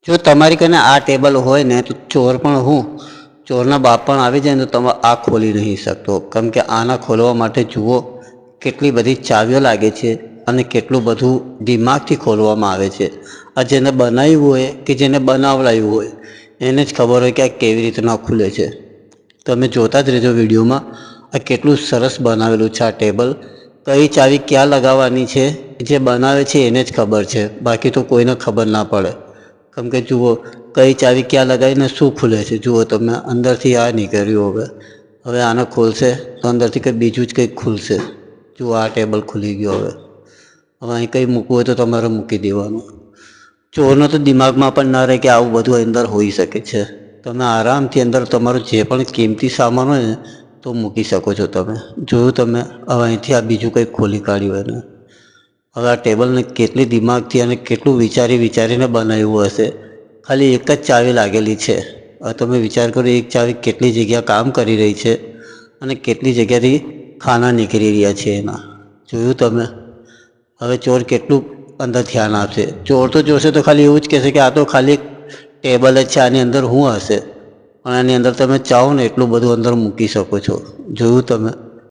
જો તમારી કને આ ટેબલ હોય ને તો ચોર પણ હું ચોરના બાપ પણ આવી જાય ને તો તમે આ ખોલી નહીં શકતો, કેમ કે આના ખોલવા માટે જુઓ કેટલી બધી ચાવીઓ લાગે છે અને કેટલું બધું દિમાગથી ખોલવામાં આવે છે. આ જેને બનાવ્યું હોય કે જેને બનાવડાવ્યું હોય એને જ ખબર હોય કે આ કેવી રીતના ખુલે છે. તમે જોતા જ રહેજો વિડીયોમાં. આ કેટલું સરસ બનાવેલું છે. આ ટેબલ કઈ ચાવી ક્યાં લગાવવાની છે જે બનાવે છે એને જ ખબર છે, બાકી તો કોઈને ખબર ના પડે. કેમ કે જુઓ કઈ ચાવી ક્યાં લગાવીને શું ખુલે છે. જુઓ તમે અંદરથી આ નીકળ્યું. હવે આને ખોલશે તો અંદરથી કંઈ બીજું જ કંઈક ખુલશે. જુઓ આ ટેબલ ખુલી ગયો. હવે અહીં કંઈ મૂકવું હોય તો તમારે મૂકી દેવાનું. ચોરનો તો દિમાગમાં પણ ના રહે કે આવું બધું અંદર હોઈ શકે છે. તમે આરામથી અંદર તમારું જે પણ કિંમતી સામાન હોય ને તો મૂકી શકો છો. તમે જોયું તમે. હવે અહીંથી આ બીજું કંઈક ખોલી કાઢ્યું એને. હવે આ ટેબલને કેટલી દિમાગથી અને કેટલું વિચારીને બનાવ્યું હશે. ખાલી એક જ ચાવી લાગેલી છે. હવે તમે વિચાર કરો એક ચાવી કેટલી જગ્યા કામ કરી રહી છે અને કેટલી જગ્યાથી ખાના નીકળી રહ્યા છે એના. જોયું તમે. હવે ચોર કેટલું અંદર ધ્યાન આપશે. ચોર તો જોશે તો ખાલી એવું જ કહેશે કે આ તો ખાલી ટેબલ જ છે, આની અંદર શું હશે. પણ આની અંદર તમે ચાહો ને એટલું બધું અંદર મૂકી શકો છો. જોયું તમે.